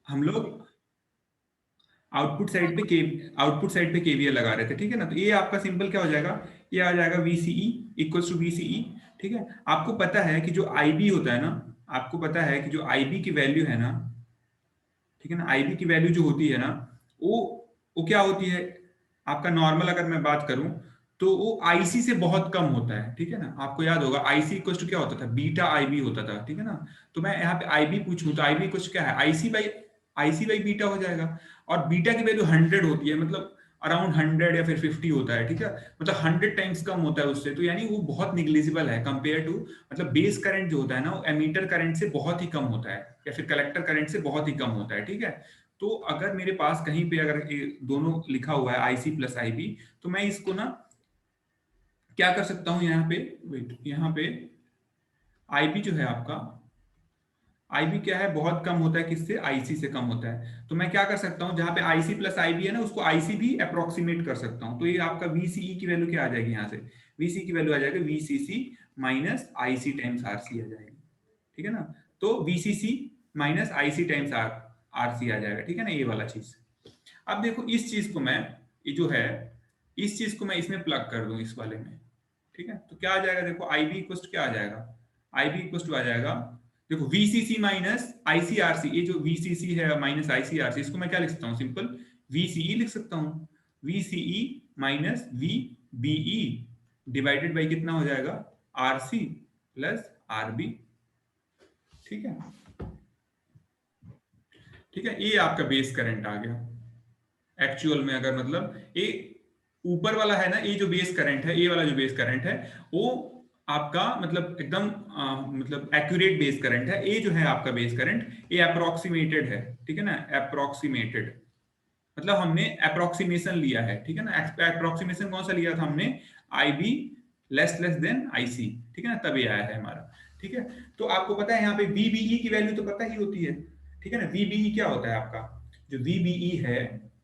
हम लोग output side पे केवीएल लगा रहे थे, ठीक है ना। तो ये आपका सिंपल क्या हो जाएगा, ये आ जाएगा वीसीई इक्वल्स टू वीसीई, ठीक है। आपको पता है कि जो आईबी होता है ना, आपको पता है कि जो आईबी की वैल्यू है ना, ठीक है ना, आईबी की वैल्यू जो होती है ना, वो वो क्या होती है, आपका नॉर्मल अगर मैं बात करूं तो वो आईसी से बहुत कम होता है, ठीक है ना। आपको याद होगा आईसी इक्वल टू क्या होता था, बीटा आईबी होता था, ठीक है ना। तो मैं यहाँ पे आईबी पूछूं तो आईबी इक्वल क्या है, आईसी बाई बीटा हो जाएगा। और बीटा की वैल्यू 100 होती है, मतलब अराउंड 100 या फिर 50 होता है, ठीक है। मतलब 100 टाइम्स कम होता है उससे, तो यानी वो बहुत निग्लिजिबल है कंपेयर टू, मतलब बेस करंट जो होता है ना वो एमीटर करंट से बहुत ही कम होता है, या फिर कलेक्टर करंट से बहुत ही कम होता है, ठीक है। तो अगर मेरे पास कहीं पे अगर ये दोनों लिखा हुआ है आईसी प्लस आईबी, तो मैं इसको ना क्या कर सकता हूं, यहाँ पे वेट, यहाँ पे आईबी जो है आपका, आईबी क्या है, बहुत कम होता है किससे, आईसी से कम होता है। तो मैं क्या कर सकता हूं, जहां पे आईसी प्लस आईबी है ना, उसको आईसी भी अप्रोक्सीमेट कर सकता हूं। तो ये आपका वीसीई की वैल्यू क्या आ जाएगी, यहाँ से वीसी की वैल्यू आ जाएगी VCC minus IC times RC आ जाएगी, ठीक है ना। तो VCC minus IC times RC आ जाएगा, ठीक है ना, ये वाला चीज। अब देखो इस चीज को मैं, ये जो है, इस चीज को मैं इसमें प्लग कर दूं इस वाले में, ठीक है। तो क्या आ जाएगा, देखो आईबी इक्वल क्या आ जाएगा, आईबी इक्वल आ जाएगा, देखो वीसीसी माइनस आईसीआरसी, ये जो वीसीसी है माइनस आईसीआरसी, इसको मैं क्या लिख सकता हूँ, सिंपल वीसीई लिख सकता हूँ। VCE minus VBE divided by कितना हो जाएगा, आरसी प्लस आरबी, ठीक है। ठीक है, ये आपका बेस करंट आ गया एक्चुअल में। अगर मतलब ये ऊपर वाला है ना, ये जो बेस करंट है, ये वाला जो बेस करंट है, वो आपका मतलब एकदम मतलब एक्यूरेट बेस करंट है। ये जो है आपका बेस करंट, ये अप्रोक्सीमेटेड है, ठीक है ना, अप्रोक्सीमेटेड, मतलब हमने अप्रोक्सीमेशन लिया है, ठीक है ना। अप्रोक्सीमेशन कौन सा लिया था हमने, आईबी लेस देन आईसी, ठीक है ना, तब ये आया है हमारा, ठीक है। तो आपको पता है यहाँ पे वीबीई की वैल्यू तो पता ही होती है, ठीक है ना। वीबीई क्या होता है आपका, जो वीबीई है,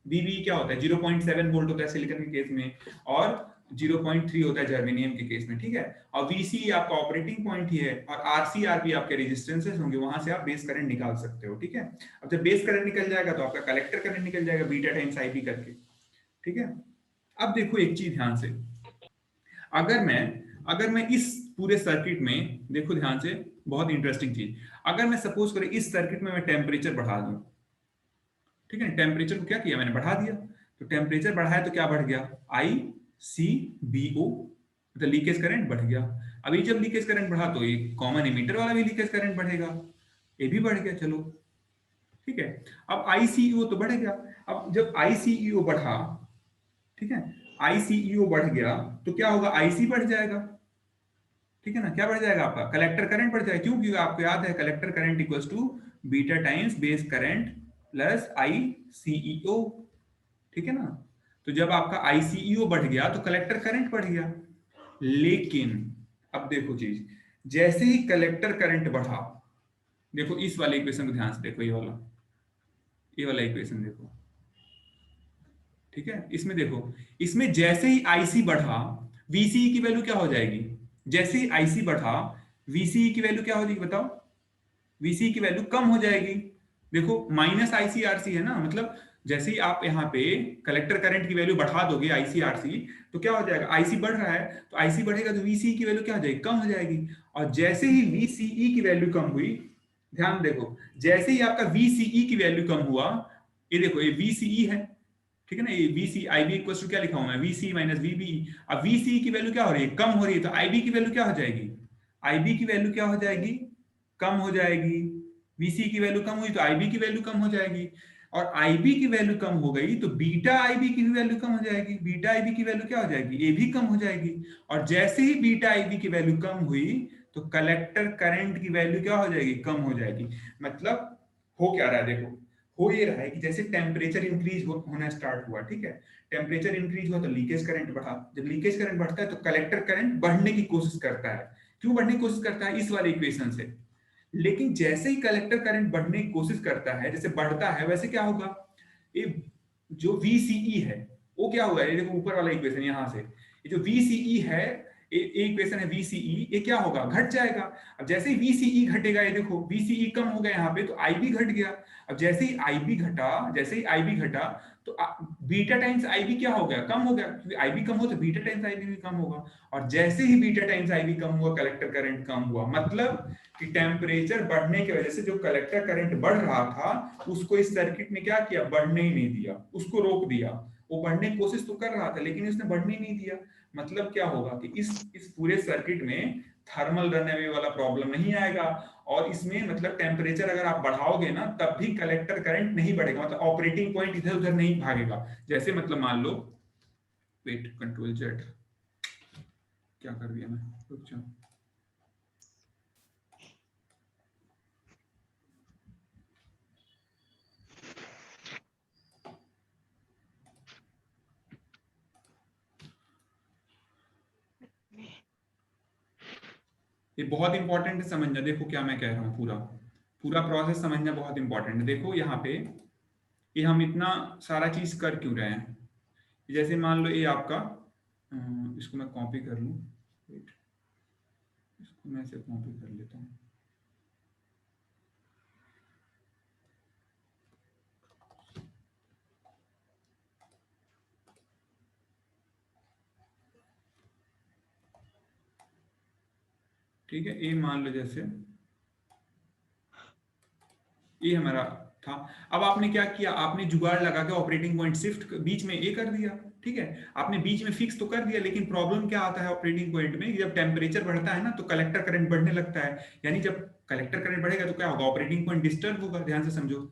वीबीई क्या होता है, 0.7 वोल्ट होता है सिलिकॉन के केस में, और 0.3 होता है जर्मेनियम के केस में, ठीक है। और वीसी आपका ऑपरेटिंग पॉइंट ही है, और आरसी आरबी आपके रेजिस्टेंसेस होंगे, वहां से आप बेस करंट निकाल सकते हो, ठीक है। अब जब बेस करंट निकल जाएगा तो आपका कलेक्टर करंट निकल जाएगा बीटा टाइम्स आईबी करके, ठीक है। अब देखो एक चीज ध्यान से, अगर मैं अगर मैं इस पूरे सर्किट में, देखो ध्यान से, बहुत इंटरेस्टिंग चीज, अगर मैं सपोज करें इस सर्किट में मैं टेम्परेचर बढ़ा दूं, ठीक है, टेम्परेचर को क्या किया मैंने, बढ़ा दिया। तो टेम्परेचर बढ़ाया तो क्या बढ़ गया, आई सी बी ओ, मतलब लीकेज करंट बढ़ गया। अभी जब लीकेज करंट बढ़ा तो ये कॉमन इमीटर वाला भी लीकेज करंट बढ़ेगा, ये भी बढ़ गया, चलो ठीक है। अब आईसीईओ तो बढ़ गया। अब जब आईसीईओ बढ़ा, ठीक है, आईसीईओ बढ़ गया तो क्या होगा, आईसी बढ़ जाएगा, ठीक है ना। क्या बढ़ जाएगा आपका, कलेक्टर करंट बढ़ जाएगा, क्यों, क्योंकि आपको याद है collector current equals to beta times base current plus ICEO, ठीक है ना। तो जब आपका आईसीईओ बढ़ गया तो कलेक्टर करंट बढ़ गया। लेकिन अब देखो चीज, जैसे ही कलेक्टर करंट बढ़ा, देखो इस वाले इक्वेशन को ध्यान से देखो, ये वाला इक्वेशन देखो, ठीक है। इसमें देखो, इसमें जैसे ही आईसी बढ़ा, वीसीई की वैल्यू क्या हो जाएगी, जैसे ही आईसी बढ़ा, वीसीई की वैल्यू क्या हो जाएगी बताओ, वीसी की वैल्यू कम हो जाएगी। देखो माइनस आईसीआरसी है ना, मतलब जैसे ही आप यहाँ पे कलेक्टर करंट की वैल्यू बढ़ा दोगे आईसीआरसी, तो क्या हो जाएगा, आईसी बढ़ रहा है तो आईसी बढ़ेगा तो वीसी की वैल्यू क्या हो जाएगी, कम हो जाएगी। और जैसे ही वीसीई की वैल्यू कम हुई, ध्यान देखो, जैसे ही आपका वीसीई की वैल्यू कम हुआ, ये देखो ये वीसीई है, ठीक है ना, ये वीसी आईबी इक्वल टू क्या लिखा हूं मैं, वीसी माइनस वीबी। अब वीसी की वैल्यू क्या हो रही है, कम हो रही है, तो आईबी की वैल्यू क्या हो जाएगी, आईबी की वैल्यू क्या हो जाएगी, कम हो जाएगी। वीसी की वैल्यू कम हुई तो आईबी की वैल्यू कम हो जाएगी, और आईबी की वैल्यू कम हो गई तो बीटा आईबी की भी वैल्यू कम हो जाएगी, बीटा आईबी की वैल्यू क्या हो जाएगी, ये भी कम हो जाएगी। और जैसे ही बीटा आईबी की वैल्यू कम हुई तो कलेक्टर करंट की वैल्यू क्या हो जाएगी, कम हो जाएगी। मतलब हो क्या रहा है, देखो हो ये रहा है कि जैसे टेम्परेचर इंक्रीज होना स्टार्ट हुआ, ठीक है, टेम्परेचर इंक्रीज हुआ तो लीकेज करंट बढ़ा, जब लीकेज करंट बढ़ता है तो कलेक्टर करंट बढ़ने की कोशिश करता है। क्यों बढ़ने की कोशिश करता है, इस वाले इक्वेशन से। लेकिन जैसे ही कलेक्टर करंट बढ़ने की कोशिश करता है, जैसे बढ़ता है वैसे क्या होगा, ये जो VCE है वो क्या हुआ है, ये देखो ऊपर वाला इक्वेशन, यहां से ये जो VCE है, इक्वेशन है VCE, ये क्या होगा, घट जाएगा। अब जैसे ही VCE घटेगा, ये देखो VCE कम हो गया यहाँ पे, तो IB घट गया। अब जैसे ही IB घटा, जैसे ही IB घटा, तो बीटा टाइम्स IB क्या हो गया, कम हो गया, क्योंकि IB कम हो तो बीटा टाइम्स IB भी कम होगा। और जैसे ही बीटा टाइम्स IB कम हुआ, कलेक्टर करंट कम हुआ। मतलब कि टेम्परेचर बढ़ने की वजह से जो कलेक्टर करंट बढ़ रहा था, उसको इस सर्किट ने क्या किया, बढ़ने ही नहीं दिया, उसको रोक दिया। वो बढ़ने की कोशिश तो कर रहा था, लेकिन उसने बढ़ने नहीं दिया। मतलब क्या होगा कि इस पूरे सर्किट में थर्मल रन अवे वाला प्रॉब्लम नहीं आएगा। और इसमें मतलब टेम्परेचर अगर आप बढ़ाओगे ना, तब भी कलेक्टर करंट नहीं बढ़ेगा, मतलब ऑपरेटिंग पॉइंट इधर उधर नहीं भागेगा। जैसे मतलब मान लो, वेट, कंट्रोल जेड, क्या कर दिया मैं, रुक जाओ। ये बहुत इंपॉर्टेंट है समझना, देखो क्या मैं कह रहा हूँ, पूरा पूरा प्रोसेस समझना बहुत इंपॉर्टेंट है। देखो यहाँ पे ये हम इतना सारा चीज कर क्यों रहे हैं। जैसे मान लो ये आपका, इसको मैं कॉपी कर लूँ, वेट, इसको मैं ऐसे कॉपी कर लेता हूँ। ठीक है, ये मान लो जैसे ये हमारा था। अब आपने क्या किया, आपने जुगाड़ लगा के ऑपरेटिंग पॉइंट शिफ्ट बीच में ये कर दिया। ठीक है, आपने बीच में फिक्स तो कर दिया, लेकिन प्रॉब्लम क्या आता है ऑपरेटिंग पॉइंट में, जब टेम्परेचर बढ़ता है ना, तो कलेक्टर करंट बढ़ने लगता है। यानी जब कलेक्टर करंट बढ़ेगा तो क्या होगा, ऑपरेटिंग पॉइंट डिस्टर्ब होगा। ध्यान से समझो,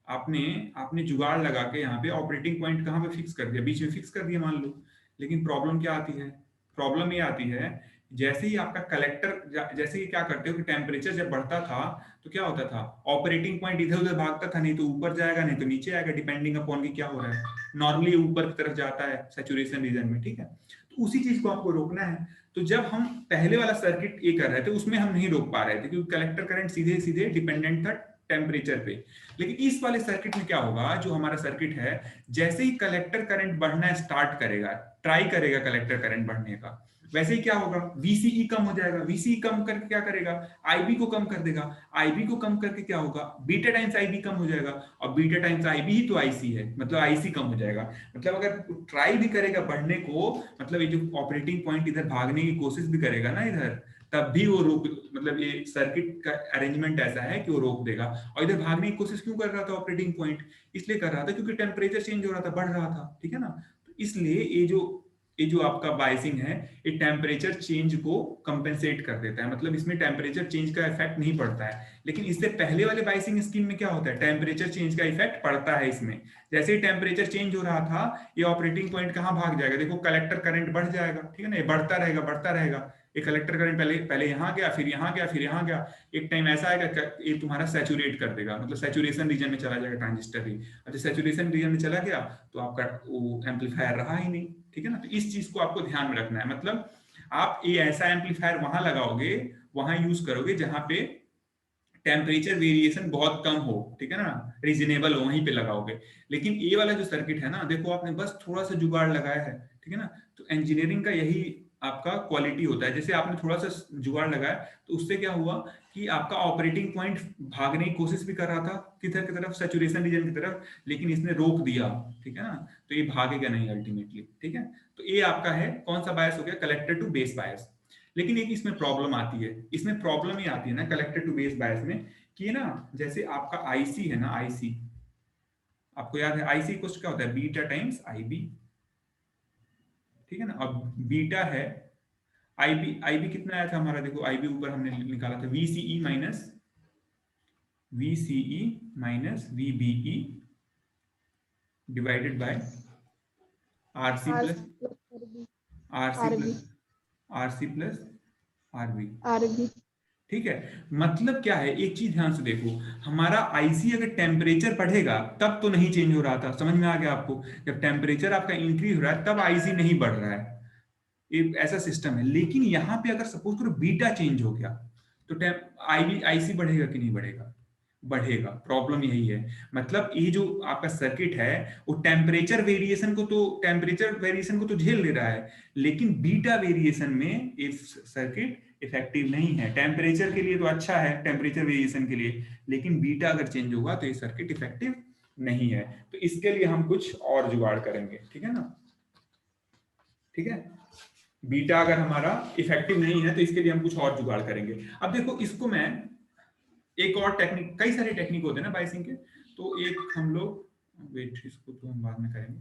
आपने आपने जुगाड़ लगा के यहाँ पे ऑपरेटिंग पॉइंट कहाँ पे फिक्स कर दिया, बीच में फिक्स कर दिया मान लो। लेकिन प्रॉब्लम क्या आती है, प्रॉब्लम ये आती है, जैसे ही आपका कलेक्टर, जैसे ही क्या करते हो कि टेम्परेचर जब बढ़ता था, तो क्या होता था, ऑपरेटिंग पॉइंट इधर उधर भागता था, नहीं तो ऊपर जाएगा, नहीं तो नीचे आएगा, डिपेंडिंग अपॉन की क्या हो रहा है। नॉर्मली ऊपर की तरफ जाता है सैचुरेशन रीजन में। ठीक है, तो उसी चीज को आपको रोकना है। तो जब हम पहले वाला सर्किट ये कर रहे थे, उसमें हम नहीं रोक पा रहे थे, क्योंकि कलेक्टर करंट सीधे सीधे डिपेंडेंट था टेम्परेचर पे। लेकिन इस वाले सर्किट में क्या होगा, जो हमारा सर्किट है, जैसे ही कलेक्टर करंट बढ़ना स्टार्ट करेगा, ट्राई करेगा कलेक्टर करंट बढ़ने का, वैसे ही क्या होगा, VCE कम हो जाएगा। VCE कम करके क्या करेगा, IB को कम कर देगा। IB को कम करके क्या होगा, बीटा टाइम्स IB कम हो जाएगा। और बीटा टाइम्स IB ही तो IC है, मतलब IC कम हो जाएगा। मतलब अगर ट्राई भी करेगा बढ़ने को, मतलब ये जो ऑपरेटिंग पॉइंट इधर भागने की कोशिश भी करेगा ना इधर, तब भी वो रोक, मतलब ये सर्किट का अरेंजमेंट ऐसा है कि वो रोक देगा। और इधर भागने की कोशिश क्यों कर रहा था ऑपरेटिंग पॉइंट, इसलिए कर रहा था क्योंकि टेम्परेचर चेंज हो रहा था, बढ़ रहा था। ठीक है ना, तो इसलिए ये जो आपका बायसिंग है, ये टेम्परेचर चेंज को कंपेंसेट कर देता है, मतलब इसमें टेम्परेचर चेंज का इफेक्ट नहीं पड़ता है। लेकिन इससे पहले वाले बायसिंग स्कीम में क्या होता है, टेम्परेचर चेंज का इफेक्ट पड़ता है इसमें। जैसे ही टेम्परेचर चेंज हो रहा था, ये ऑपरेटिंग पॉइंट कहाँ भाग जाएगा, देखो कलेक्टर करंट बढ़ जाएगा। ठीक है ना, ये बढ़ता रहेगा बढ़ता रहेगा। ये कलेक्टर करंट पहले पहले यहाँ गया, फिर यहाँ गया, फिर यहाँ गया। एक टाइम ऐसा आएगा ये तुम्हारा सैचुरेट कर देगा, मतलब सैचुरेशन रीजन में चला जाएगा ट्रांजिस्टर ही। अच्छा, सैचुरेशन रीजन में चला गया तो आपका वो एम्पलीफायर रहा ही नहीं। ठीक है ना, तो इस चीज को आपको ध्यान में रखना है। मतलब आप ये ऐसा एम्पलीफायर वहां लगाओगे, वहां यूज करोगे जहां पे टेम्परेचर वेरिएशन बहुत कम हो। ठीक है ना, रीजनेबल हो, वहीं पे लगाओगे। लेकिन ये वाला जो सर्किट है ना, देखो आपने बस थोड़ा सा जुगाड़ लगाया है। ठीक है ना, तो इंजीनियरिंग का यही आपका क्वालिटी होता है। जैसे आपने थोड़ा सा जुगाड़ लगाया, तो उससे क्या हुआ कि आपका ऑपरेटिंग पॉइंट भागने की कोशिश भी कर रहा था किधर की तरफ, सैचुरेशन रीजन की तरफ, लेकिन इसने रोक दिया। ठीक है ना, तो ये भागेगा नहीं अल्टीमेटली। ठीक है, तो ये आपका है कौन सा बायस हो गया, कलेक्टर टू बेस बायस। लेकिन एक इसमें प्रॉब्लम आती है, इसमें प्रॉब्लम ये आती है ना कलेक्टर टू बेस बायस में, कि ना जैसे आपका आईसी है ना, आईसी आपको याद है, आईसी कुछ क्या होता है, बीटा टाइम्स आईबी। ठीक है ना, अब बीटा है, आईबी आईबी कितना आया था हमारा, देखो आईबी ऊपर हमने निकाला था, VCE minus VBE divided by RC plus RC RB plus RC plus RB. RB ठीक है, मतलब क्या है, एक चीज ध्यान से देखो, हमारा आईसी अगर टेम्परेचर बढ़ेगा तब तो नहीं चेंज हो रहा था, समझ में आ गया आपको। जब टेम्परेचर आपका इंक्रीज हो रहा है तब आईसी नहीं बढ़ रहा है, एक ऐसा सिस्टम है। लेकिन यहाँ पे अगर सपोज करो बीटा चेंज हो गया, तो आईसी बढ़ेगा कि नहीं बढ़ेगा, बढ़ेगा। प्रॉब्लम यही है, मतलब ये जो आपका सर्किट है वो टेम्परेचर वेरिएशन को तो झेल ले रहा है, लेकिन बीटा वेरिएशन में ये सर्किट इफेक्टिव नहीं है। टेम्परेचर के लिए तो अच्छा है, टेम्परेचर वेरिएशन के लिए, लेकिन बीटा अगर चेंज होगा तो ये सर्किट इफेक्टिव नहीं है। तो इसके लिए हम कुछ और जुगाड़ करेंगे, ठीक है ना। ठीक है, बीटा अगर हमारा इफेक्टिव नहीं है तो इसके लिए हम कुछ और जुगाड़ करेंगे। अब देखो इसको मैं एक और टेक्निक, कई सारे टेक्निक होते हैं ना बायसिंग के, तो एक हम लोग वेट, इसको तो हम बाद में करेंगे।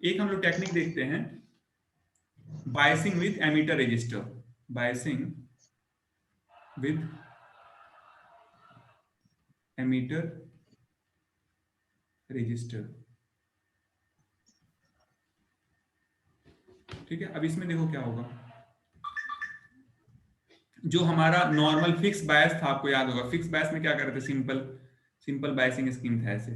एक हम लोग टेक्निक देखते हैं, biasing with emitter resistor. Biasing with emitter resistor, ठीक है। अब इसमें देखो क्या होगा, जो हमारा नॉर्मल फिक्स बायस था, आपको याद होगा फिक्स बायस में क्या करते थे, सिंपल बायसिंग स्कीम था ऐसे,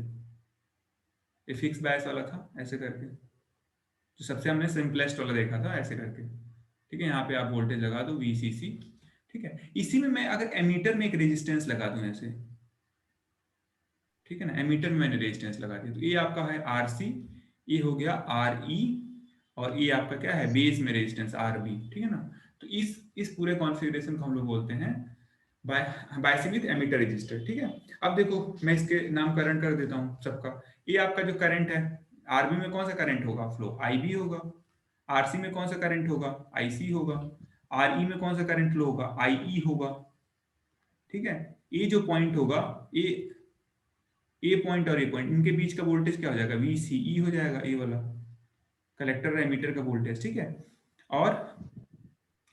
ये फिक्स बायस वाला था ऐसे करके, जो सबसे हमने सिंपलेस्ट वाला देखा था ऐसे करके, ठीक है। यहाँ पे आप वोल्टेज लगा दो VCC, ठीक है। इसी में मैं अगर एमीटर में एक रेजिस्टेंस लगा दूं ऐसे, ठीक है ना, एमीटर में मैंने रेजिस्टेंस लगा दिया, तो ये आपका है RC, ये हो गया RE, और ये आपका क्या है बेस में रेजिस्टेंस RB, ठीक है ना। तो इस पूरे कॉन्फ़िगरेशन को हम लोग बोलते हैं बायसिंग विद एमीटर रजिस्टर, ठीक है। अब देखो मैं इसके नामकरण कर देता हूँ सबका। ये आपका जो करंट है, RB में कौन सा करंट होगा, फ्लो IB होगा। RC में कौन सा करंट होगा, IC होगा। RE में कौन सा करंट फ्लो होगा, IE होगा, ठीक है। ये जो पॉइंट होगा, ए पॉइंट और ए पॉइंट, इनके बीच का वोल्टेज क्या हो जाएगा, VCE हो जाएगा, ए वाला कलेक्टर और एमीटर का वोल्टेज, ठीक है। और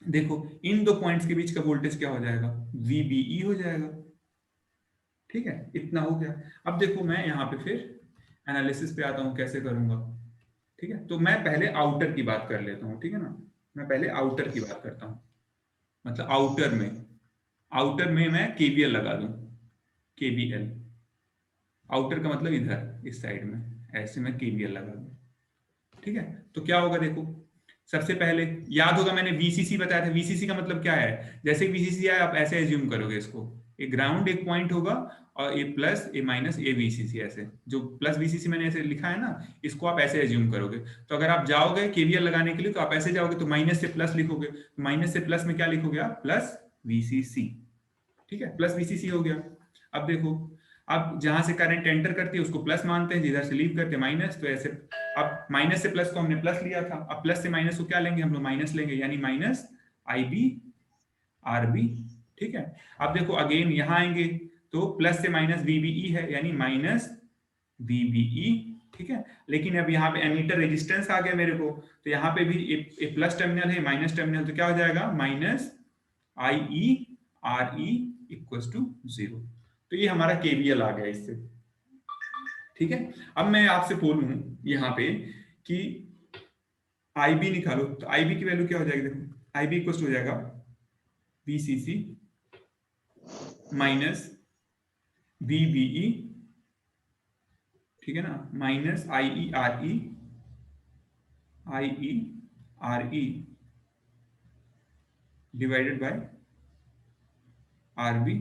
देखो इन दो पॉइंट्स के बीच का वोल्टेज क्या हो जाएगा, VBE हो जाएगा, ठीक है। इतना हो गया। अब देखो मैं यहाँ पे फिर एनालिसिस पे आता हूँ, कैसे करूंगा, ठीक है। तो मैं पहले आउटर की बात कर लेता हूँ, ठीक है ना। मैं पहले आउटर की बात करता हूँ, मतलब आउटर में मैं KVL लगा दूं, KVL, आउटर का मतलब इधर इस साइड में ऐसे मैं KVL लगा दूं, ठीक है। तो क्या होगा देखो, सबसे पहले याद होगा मैंने VCC बताया था। VCC का मतलब क्या है, जैसे VCC आए आप ऐसे एज्यूम करोगे इसको, एक ग्राउंड एक पॉइंट होगा और ए प्लस ए माइनस ए VCC, ऐसे जो प्लस VCC मैंने ऐसे लिखा है ना, इसको आप ऐसे एज्यूम करोगे। तो अगर आप जाओगे KVL लगाने के लिए तो आप ऐसे जाओगे, तो माइनस से प्लस लिखोगे, माइनस से प्लस में क्या लिखोगे आप, प्लस VCC, ठीक है, प्लस VCC हो गया। अब देखो, अब जहां से करंट एंटर करती है उसको प्लस मानते हैं, जिधर से लीव करते हैं माइनस, तो ऐसे अब माइनस से प्लस को हमने प्लस लिया था, अब प्लस से माइनस को क्या लेंगे हम लोग, माइनस लेंगे, यानी माइनस IB RB, ठीक है। अब देखो अगेन यहां आएंगे तो प्लस से माइनस VBE है, यानी माइनस VBE, ठीक है। लेकिन अब यहाँ पे एमीटर रेजिस्टेंस आ गया मेरे को, तो यहाँ पे भी एक प्लस टर्मिनल है माइनस टर्मिनल, तो क्या हो जाएगा, minus IE RE equal to 0। तो ये हमारा KVL आ गया इससे, ठीक है। अब मैं आपसे बोलूं यहाँ पे कि IB निकालो, तो IB की वैल्यू क्या हो जाएगी, देखो IB इक्वल हो जाएगा VCC माइनस VBE, ठीक है ना, minus IE RE divided by RB,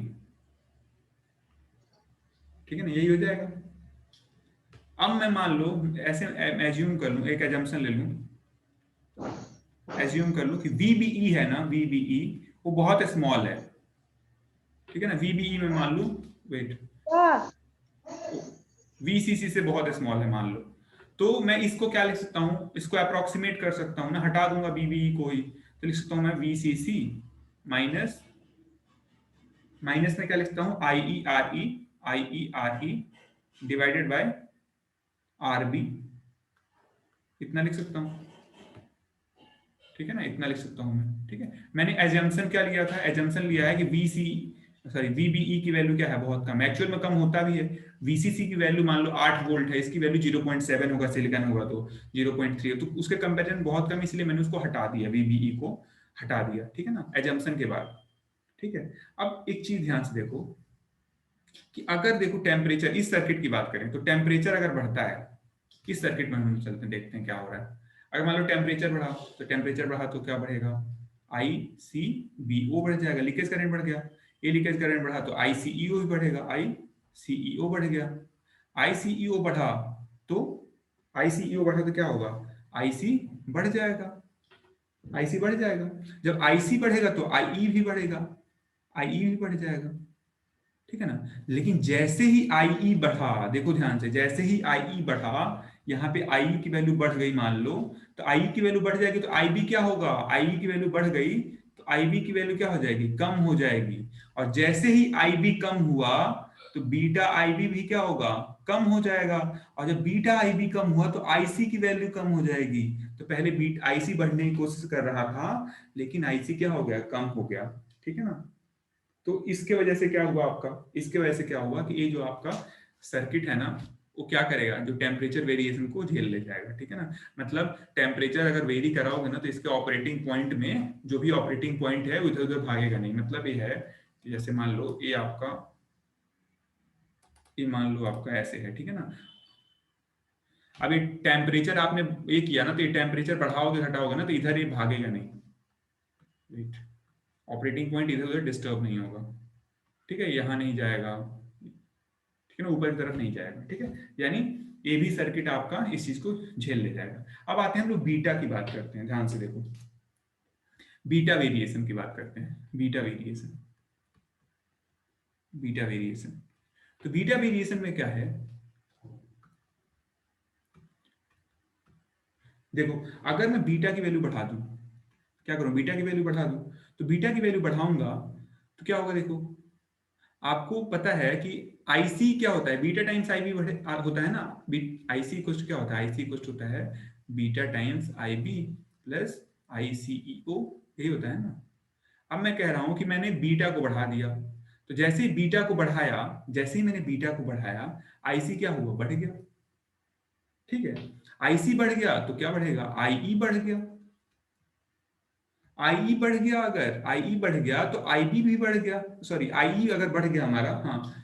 ठीक है ना, यही हो जाएगा। अब मैं मान लो ऐसे एज्यूम कर लूं, एक एजम्पशन ले लूं, एज्यूम कर लूं कि VBE है ना, VBE वो बहुत स्मॉल है, ठीक है ना। VBE में मान लो, वेट, VCC से बहुत स्मॉल है मान लो, तो मैं इसको क्या लिख सकता हूं, इसको अप्रोक्सीमेट कर सकता हूं ना, हटा दूंगा VBE को ही, तो लिख सकता हूं मैं VCC माइनस, माइनस में क्या लिखता हूं, IE RE divided by RB, इतना लिख सकता हूं, ठीक है ना, इतना लिख सकता हूं मैं, ठीक है। मैंने एजम्पशन क्या लिया था, एजम्पशन लिया है कि VBE की वैल्यू क्या है, बहुत कम, एक्चुअल में कम होता भी है। VCC की वैल्यू मान लो 8 वोल्ट है, इसकी वैल्यू 0.7 होगा, सिलिकॉन होगा तो 0.3, तो उसके कंपैरिजन बहुत कम, इसलिए मैंने उसको हटा दिया, VBE को हटा दिया, ठीक है ना, एजम्पशन के बाद, ठीक है। अब एक चीज ध्यान से देखो कि अगर देखो टेम्परेचर, इस सर्किट की बात करें तो टेम्परेचर अगर बढ़ता है, इस सर्किट में हम चलते हैं देखते हैं क्या हो रहा है। अगर मान लो टेम्परेचर बढ़ा, तो टेम्परेचर बढ़ा तो क्या बढ़ेगा, ICBO बढ़ जाएगा, लीकेज करंट बढ़ गया। ए लीकेज करंट बढ़ा तो ICEO भी बढ़ेगा, ICEO बढ़ गया। ICEO बढ़ा तो ICEO बढ़ा तो क्या होगा, IC बढ़ जाएगा, IC बढ़ जाएगा। जब IC बढ़ेगा तो IE भी बढ़ेगा, IE भी बढ़ जाएगा, ठीक है ना। लेकिन जैसे ही IE बढ़ा, देखो ध्यान से, जैसे ही IE बढ़ा, यहाँ पे IE की वैल्यू बढ़ गई मान लो, तो IE की वैल्यू बढ़ जाएगी तो IB क्या होगा, IE की वैल्यू बढ़ गई तो IB की वैल्यू क्या हो जाएगी, कम हो जाएगी। और जैसे ही IB कम हुआ तो बीटा IB भी क्या होगा, कम हो जाएगा। और जब बीटा IB कम हुआ तो IC की वैल्यू कम हो जाएगी। तो पहले बीट IC बढ़ने की कोशिश कर रहा था, लेकिन IC क्या हो गया, कम हो गया, ठीक है ना। तो इसके वजह से क्या हुआ आपका, इसके वजह से क्या हुआ कि ये जो आपका सर्किट है ना, वो क्या करेगा, जो टेम्परेचर वेरिएशन को झेल ले जाएगा, ठीक है ना। मतलब टेम्परेचर अगर वेरी कराओगे ना तो इसके ऑपरेटिंग पॉइंट में जो भी ऑपरेटिंग पॉइंट है उधर उधर भागेगा नहीं। मतलब ये है कि जैसे मान लो ये आपका, ये मान लो आपका ऐसे है, ठीक है ना। अब ये टेम्परेचर आपने ये किया ना, तो ये टेम्परेचर बढ़ाओगे घटाओगे ना तो इधर ये भागेगा नहीं, वेट, ऑपरेटिंग पॉइंट इधर उधर डिस्टर्ब नहीं होगा, ठीक है, यहाँ नहीं जाएगा, ठीक है ना, ऊपर की तरफ नहीं जाएगा, ठीक है। यानी ये भी सर्किट आपका इस चीज को झेल ले जाएगा। अब आते हैं हम लोग बीटा की बात करते हैं, ध्यान से देखो, बीटा वेरिएशन की बात करते हैं, बीटा वेरिएशन, बीटा वेरिएशन। तो बीटा वेरिएशन में क्या है, देखो अगर मैं बीटा की वैल्यू बढ़ा दूं, क्या करूं, बीटा की वैल्यू बढ़ा दूं, तो बीटा की वैल्यू बढ़ाऊंगा तो क्या होगा, देखो आपको पता है कि आईसी क्या होता है, बीटा टाइम्स आईबी होता है ना। आईसी इक्वल क्या होता है, आईसी इक्वल होता है बीटा टाइम्स आईबी प्लस आईसीईओ, यही होता है ना। अब मैं कह रहा हूं कि मैंने बीटा को बढ़ा दिया, तो जैसे ही बीटा को बढ़ाया, जैसे ही मैंने बीटा को बढ़ाया, आईसी क्या हुआ, बढ़ गया, ठीक है। आईसी बढ़ गया तो क्या बढ़ेगा, आईई बढ़ गया। आईई बढ़ गया, अगर आईई बढ़ गया तो आईबी भी बढ़ गया, सॉरी आईई अगर बढ़ गया हमारा, हाँ,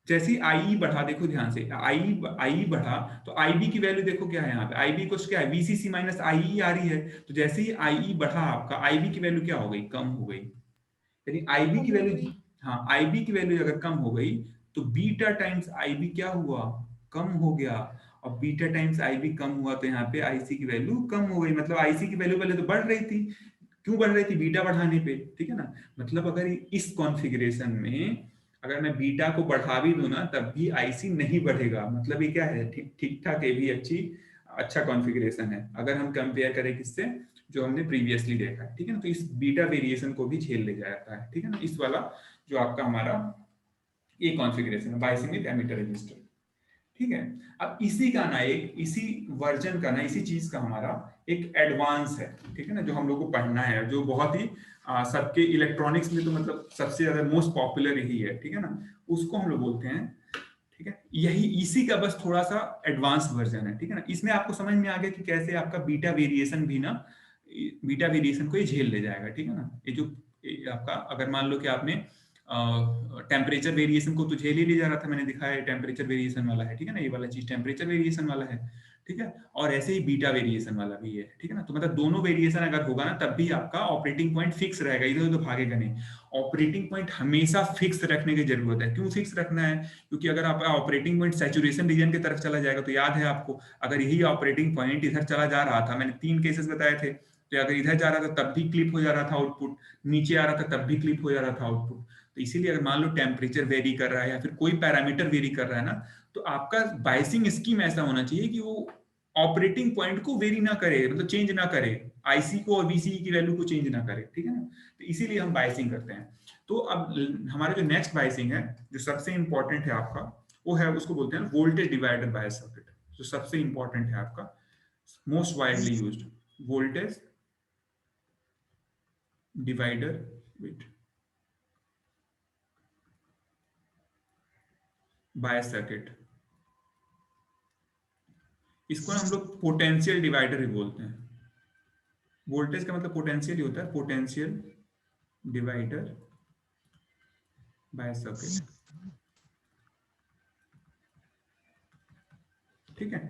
जैसे ही आईई बढ़ा, देखो ध्यान से, आई आई बढ़ा तो आईबी की वैल्यू देखो क्या है, यहाँ पे आईबी कुछ क्या है, वीसीसी माइनस आईई आ रही है। तो जैसे ही आईई बढ़ा आपका, आईबी की वैल्यू क्या हो गई, कम हो गई। यदि आईबी की वैल्यू, हाँ आईबी की वैल्यू अगर कम हो गई तो बीटा टाइम्स आईबी क्या हुआ, कम हो गया। और बीटा टाइम्स आईबी कम हुआ तो यहाँ पे आईसी की वैल्यू कम हो गई। मतलब आईसी की वैल्यू पहले तो बढ़ रही थी, क्यों बढ़ रही थी, बीटा बढ़ाने पे, ठीक है ना। मतलब अगर इस कॉन्फ़िगरेशन में अगर मैं बीटा को बढ़ा भी दूं ना तब भी आईसी नहीं बढ़ेगा। मतलब ये क्या है, ठीक ठीक ठाक, ये भी अच्छा कॉन्फ़िगरेशन है अगर हम कंपेयर करें किससे, जो हमने प्रीवियसली देखा है, ठीक है ना। तो इस बीटा वेरिएशन को भी झेल ले जाता है, ठीक है ना, इस वाला जो आपका हमारा ये कॉन्फ़िगरेशन है बायसिंग एमिटर रजिस्टर, ठीक है। अब इसी का ना एक, इसी वर्जन का ना, इसी चीज का हमारा एक एडवांस है, ठीक है ना, जो हम लोग को पढ़ना है, जो बहुत ही सबके इलेक्ट्रॉनिक्स में तो मतलब सबसे ज्यादा मोस्ट पॉपुलर यही है, ठीक है ना। उसको हम लोग बोलते हैं, ठीक है, यही इसी का बस थोड़ा सा एडवांस वर्जन है, ठीक है ना। इसमें आपको समझ में आ गया कि कैसे आपका बीटा वेरिएशन भी ना, बीटा वेरिएशन को ये झेल ले जाएगा, ठीक है ना। ये जो ये आपका अगर मान लो कि आपने टेम्परेचर वेरिएशन को तो झेल ही ले जा रहा था, मैंने दिखाया टेम्परेचर वेरिएशन वाला है, ठीक है ना, ये वाला चीज टेम्परेचर वेरिएशन वाला है, ठीक है। और ऐसे ही बीटा वेरिएशन वाला भी है, ठीक है ना। तो मतलब दोनों वेरिएशन अगर होगा ना तब भी आपका ऑपरेटिंग पॉइंट फिक्स रहेगा, इधर उधर भागेगा नहीं। ऑपरेटिंग पॉइंट हमेशा फिक्स रखने की जरूरत है। क्यों फिक्स रखना है, क्योंकि अगर आपका ऑपरेटिंग पॉइंट सैचुरेशन रीजन की तरफ चला जाएगा, तो याद है आपको, अगर यही ऑपरेटिंग पॉइंट इधर चला जा रहा था, मैंने 3 केसेस बताए थे, तो अगर इधर जा रहा था तब भी क्लिप हो जा रहा था आउटपुट, नीचे आ रहा था तब भी क्लिप हो जा रहा था आउटपुट। तो इसीलिए अगर मान लो टेम्परेचर वेरी कर रहा है या फिर कोई पैरामीटर वेरी कर रहा है ना, तो आपका बाइसिंग स्कीम ऐसा होना चाहिए कि वो ऑपरेटिंग पॉइंट को वेरी ना करे, मतलब चेंज ना करे, आईसी को और वीसीई की वैल्यू को चेंज ना करे, ठीक है ना। तो इसीलिए हम बाइसिंग करते हैं। तो अब हमारा जो नेक्स्ट बाइसिंग है, जो सबसे इंपॉर्टेंट है आपका, वो है, उसको बोलते हैं वोल्टेज डिवाइडर बायस सर्किट, जो सबसे इंपॉर्टेंट है आपका, most widely used voltage divider, wait, bias circuit. इसको ना हम लोग पोटेंशियल डिवाइडर भी बोलते हैं। वोल्टेज का मतलब पोटेंशियल ही होता है, पोटेंशियल डिवाइडर बाय सर्किट, ठीक है।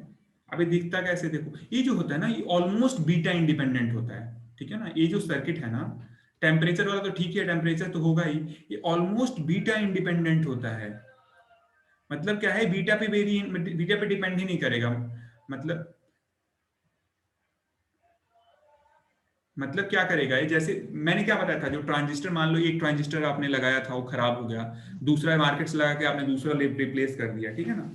अभी दिखता कैसे, देखो ये जो होता है ना, ये ऑलमोस्ट बीटा इंडिपेंडेंट होता है, ठीक है ना। ये जो सर्किट है ना, टेम्परेचर वाला तो ठीक है, टेम्परेचर तो होगा ही, ये ऑलमोस्ट बीटा इंडिपेंडेंट होता है। मतलब क्या है, बीटा पे डिपेंड ही नहीं करेगा। मतलब क्या करेगा ये, जैसे मैंने क्या बताया था, जो ट्रांजिस्टर, मान लो एक ट्रांजिस्टर आपने लगाया था वो खराब हो गया, दूसरा मार्केट से लगा के आपने दूसरा रिप्लेस कर दिया, ठीक है ना।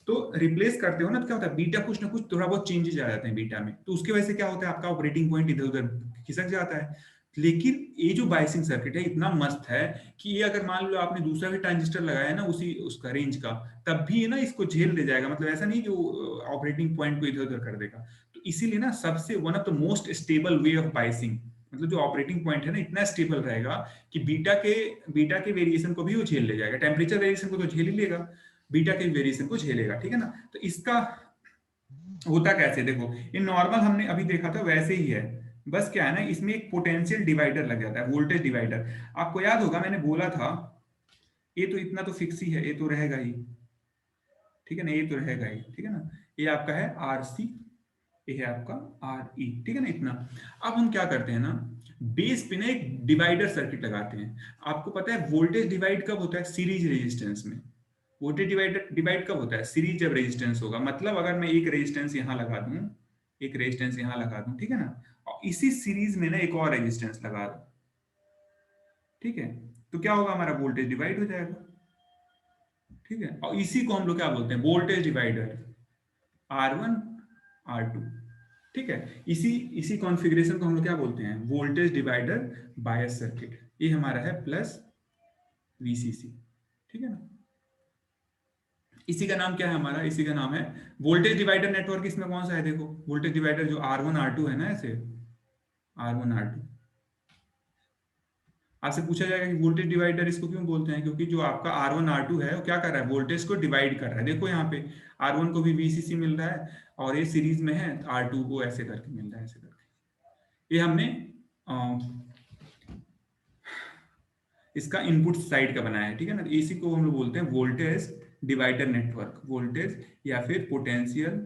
तो रिप्लेस करते हो ना, तो क्या होता है, बीटा कुछ ना कुछ थोड़ा बहुत चेंजेस आ जाते हैं बीटा में, तो उसकी वजह से क्या होता है, आपका ऑपरेटिंग पॉइंट इधर उधर खिसक जाता है। लेकिन ये जो बायसिंग सर्किट है इतना मस्त है कि ये अगर मान लो आपने दूसरा भी ट्रांजिस्टर लगाया है ना उसी उसका रेंज का, तब भी ये ना इसको झेल ले जाएगा। मतलब ऐसा नहीं कि वो ऑपरेटिंग पॉइंट को इधर उधर कर देगा। तो इसीलिए ना सबसे one of the most stable way of biasing, मतलब जो ऑपरेटिंग पॉइंट है ना इतना स्टेबल रहेगा कि बीटा के वेरिएशन को भी वो झेल ले जाएगा। टेम्परेचर वेरिएशन को तो झेल ही लेगा, बीटा के वेरिएशन को झेलेगा, ठीक है ना। तो इसका होता कैसे, देखो ये नॉर्मल हमने अभी देखा था वैसे ही है, बस क्या है ना, इसमें एक पोटेंशियल डिवाइडर लग जाता है, वोल्टेज डिवाइडर। आपको याद होगा मैंने बोला था, ये तो इतना तो फिक्स ही है, ये तो रहेगा ही, ठीक है ना, ये तो रहेगा ही, ठीक है ना। ये आपका है आर सी, ये है आपका आर ई, ठीक है ना, इतना। अब हम क्या करते हैं ना, बेस पे ना एक डिवाइडर सर्किट लगाते हैं। आपको पता है वोल्टेज डिवाइड कब होता है, सीरीज रेजिस्टेंस में। वोल्टेज डिवाइड डिवाइड कब होता है, सीरीज जब रेजिस्टेंस होगा। मतलब अगर मैं एक रेजिस्टेंस यहां लगा दूं, एक रेजिस्टेंस यहां लगा दूं, ठीक है ना, और इसी सीरीज में ना एक और रेजिस्टेंस लगा दूं, ठीक है, तो क्या होगा, हमारा वोल्टेज डिवाइड हो जाएगा, ठीक है। और इसी को हम लोग क्या बोलते हैं, वोल्टेज डिवाइडर, R1 R2, ठीक है। इसी इसी कॉन्फ़िगरेशन को हम लोग क्या बोलते हैं, वोल्टेज डिवाइडर बायस सर्किट। ये हमारा है प्लस VCC, ठीक है ना। इसी का नाम क्या है हमारा, इसी का नाम है वोल्टेज डिवाइडर नेटवर्क। इसमें कौन सा है, देखो वोल्टेज डिवाइडर जो R1 R2 है ना, ऐसे R1 R2। आपसे पूछा जाएगा कि वोल्टेज डिवाइडर इसको क्यों बोलते हैं, क्योंकि जो आपका R1 R2 है वो क्या कर रहा है, वोल्टेज को डिवाइड कर रहा है। देखो यहाँ पे R1 को भी VCC मिल रहा है, और ये सीरीज में है, R2 को ऐसे करके मिल रहा है, ऐसे करके। ये हमने इसका इनपुट साइड का बनाया है, ठीक है ना। इसी को हम लोग बोलते हैं वोल्टेज डिवाइडर नेटवर्क, वोल्टेज या फिर पोटेंशियल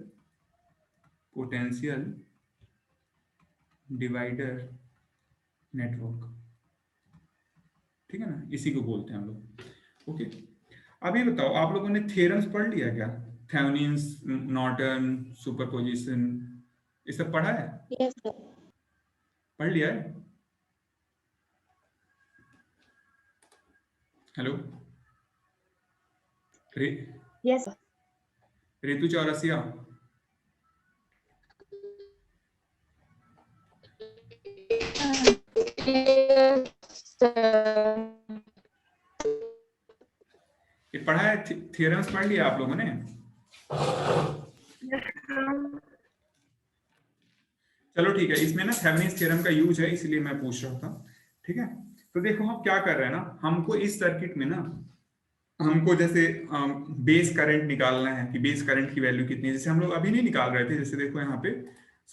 पोटेंशियल डिवाइडर नेटवर्क, ठीक है ना, इसी को बोलते हैं हम लोग। ओके, अभी बताओ आप लोगों ने थ्योरम्स पढ़ लिया क्या, थेवेनिन्स, नॉर्टन, सुपरपोजिशन, ये सब पढ़ा है, Yes, sir. पढ़ लिया है। हेलो, रे Yes, sir. रेतु Chaurasia, Yes, sir. ये पढ़ा है, थ्योरम्स पढ़ लिया आप लोगों ने। Yes, sir. चलो ठीक है, इसमें ना थेवेनिन्स थ्योरम का यूज है, इसलिए मैं पूछ रहा था, ठीक है। तो देखो हम क्या कर रहे हैं ना, हमको इस सर्किट में ना, हमको जैसे बेस करंट निकालना है कि बेस करंट की वैल्यू कितनी है। जैसे हम लोग अभी नहीं निकाल रहे थे, जैसे देखो यहाँ पे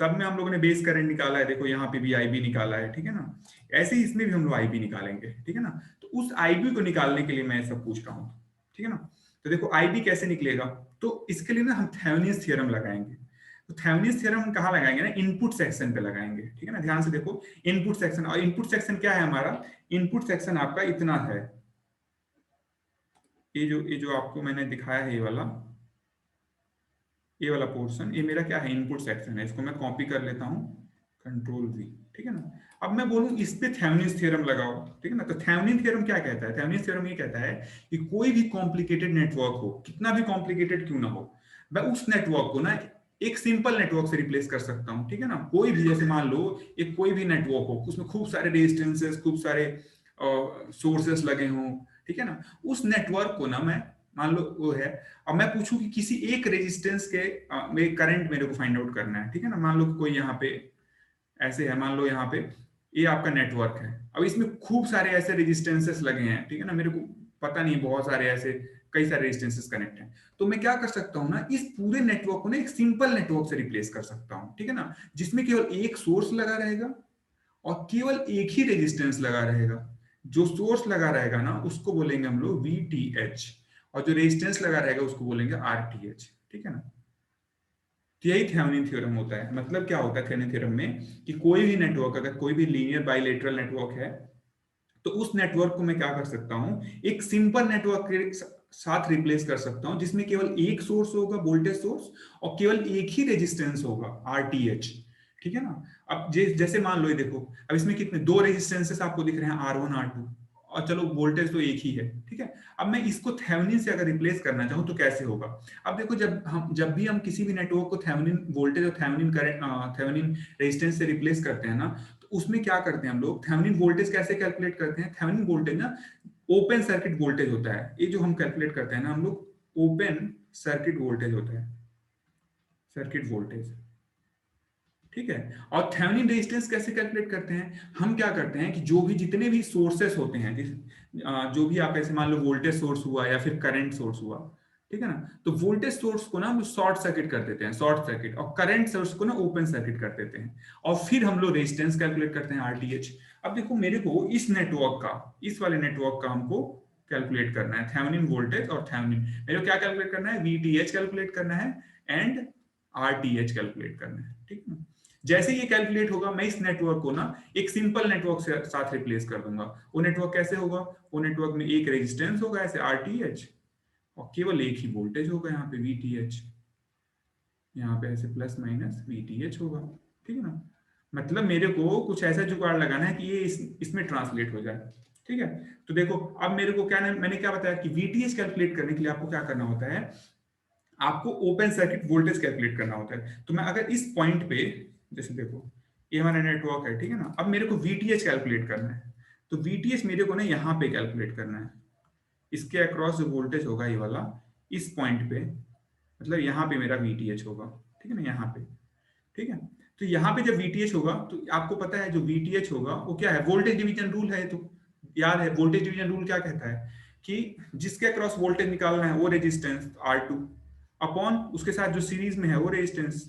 सब में हम लोगों ने बेस करंट निकाला है, देखो यहाँ पे भी IB निकाला है, ठीक है ना। ऐसे ही इसमें भी हम लोग IB निकालेंगे, ठीक है ना। तो उस IB को निकालने के लिए मैं सब पूछ रहा हूँ, ठीक है ना। तो देखो IB कैसे निकलेगा, तो इसके लिए ना हम थेवेनिन्स थ्योरम लगाएंगे। तो थेवेनिन्स थ्योरम हम कहाँ लगाएंगे ना, इनपुट सेक्शन पे लगाएंगे, ठीक है ना। ध्यान से देखो इनपुट सेक्शन, और इनपुट सेक्शन क्या है हमारा, इनपुट सेक्शन आपका इतना है, ये जो आपको मैंने दिखाया है, ये वाला पोर्शन, ये मेरा क्या है, इनपुट सेक्शन है। इसको मैं कॉपी कर लेता हूँ, Ctrl+V, ठीक है ना। अब मैं बोलूं इस पे थेवेनिन्स थ्योरम लगाओ, ठीक है ना। तो थेवेनिन थ्योरम क्या कहता है, थेवेनिन्स थ्योरम ये कहता है कि कोई भी कॉम्प्लिकेटेड नेटवर्क हो, कितना भी कॉम्प्लिकेटेड क्यों ना हो, मैं उस नेटवर्क को ना एक सिंपल नेटवर्क से रिप्लेस कर सकता हूँ, ठीक है ना। कोई भी, जैसे मान लो एक कोई भी नेटवर्क हो, उसमें खूब सारे रेजिस्टेंसेस, खूब सारे सोर्सेस लगे हों, ठीक है ना। उस नेटवर्क को ना मैं, मान लो वो है, अब मैं पूछूं कि किसी एक रेजिस्टेंस के में करंट मेरे को फाइंड आउट करना है, ठीक है ना। मान लो कि कोई यहाँ पे ऐसे है, मान लो यहाँ पे ये आपका नेटवर्क है, अब इसमें खूब सारे ऐसे रेजिस्टेंसेस लगे हैं, ठीक है ना। मेरे को पता नहीं, बहुत सारे ऐसे कई सारे रेजिस्टेंसेस कनेक्ट हैं। तो मैं क्या कर सकता हूँ ना, इस पूरे नेटवर्क को ना एक सिंपल नेटवर्क से रिप्लेस कर सकता हूँ, ठीक है ना, जिसमें केवल एक सोर्स लगा रहेगा और केवल एक ही रेजिस्टेंस लगा रहेगा। जो सोर्स लगा रहेगा ना उसको बोलेंगे हम लोग VTH, और जो रेजिस्टेंस लगा रहेगा उसको बोलेंगे RTH, ठीक है ना। तो यही थेवेनिन थ्योरम होता है। मतलब क्या होता है थेवेनिन थ्योरम में, कि कोई भी नेटवर्क, अगर कोई भी लीनियर बाइलेटरल नेटवर्क है, तो उस नेटवर्क को मैं क्या कर सकता हूं, एक सिंपल नेटवर्क के साथ रिप्लेस कर सकता हूं, जिसमें केवल एक सोर्स होगा, वोल्टेज सोर्स, और केवल एक ही रेजिस्टेंस होगा, आरटीएच। ठीक है ना। अब जैसे मान लो, ये देखो, अब इसमें कितने दो रेजिस्टेंसेस आपको दिख रहे हैं, R1 R2, और चलो वोल्टेज तो एक ही है। ठीक है। अब मैं इसको थेवेनिन से अगर रिप्लेस करना चाहूं तो कैसे होगा। अब देखो, जब भी हम किसी भी नेटवर्क को थेवेनिन वोल्टेज और थेवेनिन करंट, थेवेनिन रेजिस्टेंस से रिप्लेस करते हैं ना, तो उसमें क्या करते हैं हम लोग, थेवेनिन वोल्टेज कैसे कैलकुलेट करते हैं। थेवेनिन वोल्टेज ना ओपन सर्किट वोल्टेज होता है, ये जो हम कैलकुलेट करते हैं ना हम लोग, ओपन सर्किट वोल्टेज होता है, सर्किट वोल्टेज। ठीक है। और थेवेनिन रेजिस्टेंस कैसे कैलकुलेट करते हैं, हम क्या करते हैं कि जो भी जितने भी सोर्सेस होते हैं, जो भी आप ऐसे मान लो वोल्टेज सोर्स हुआ या फिर करंट सोर्स हुआ, ठीक है ना, तो वोल्टेज सोर्स को ना हम शॉर्ट सर्किट कर देते हैं, शॉर्ट सर्किट, और करंट सोर्स को ना ओपन सर्किट कर देते हैं, और फिर हम लोग रेजिस्टेंस कैलकुलेट करते हैं, आरटीएच। अब देखो, मेरे को इस नेटवर्क का, इस वाले नेटवर्क का हमको कैलकुलेट करना है, थेवेनिन वोल्टेज और थेवेनिन, मेरे को क्या कैलकुलेट करना है, वीटीएच कैलकुलेट करना है एंड आरटीएच कैलकुलेट करना है। ठीक है। जैसे ये कैलकुलेट होगा, मैं इस नेटवर्क को ना एक सिंपल नेटवर्क से साथ रिप्लेस कर दूंगा। वो नेटवर्क कैसे होगा, वो नेटवर्क में एक रेजिस्टेंस होगा ऐसे आरटीएच, और केवल एक ही वोल्टेज होगा यहाँ पे वीटीएच, यहाँ पे ऐसे प्लस माइनस वीटीएच होगा। ठीक है ना। मतलब मेरे को कुछ ऐसा जुगाड़ लगाना है कि ये इसमें ट्रांसलेट हो जाए। ठीक है। तो देखो, अब मेरे को क्या, मैंने क्या बताया कि वीटीएच कैलकुलेट करने के लिए आपको क्या करना होता है, आपको ओपन सर्किट वोल्टेज कैलकुलेट करना होता है। तो मैं अगर इस पॉइंट पे, जैसे देखो ये हमारा नेटवर्क है, ठीक है ना, अब मेरे को वीटीएच कैलकुलेट करना है, तो वीटीएच मेरे को ना यहाँ पे कैलकुलेट करना है, इसके अक्रॉस जो वोल्टेज होगा ये वाला, इस पॉइंट पे, मतलब यहाँ पे मेरा वीटीएच होगा। ठीक है ना, यहाँ पे। ठीक है। तो यहाँ पे जब वीटीएच होगा, तो आपको पता है जो वीटीएच होगा वो क्या है, वोल्टेज डिवीजन रूल है। तो याद है वोल्टेज डिवीजन रूल क्या कहता है कि जिसके अक्रॉस वोल्टेज निकालना है वो रेजिस्टेंस R2 अपॉन उसके साथ जो सीरीज में है वो रेजिस्टेंस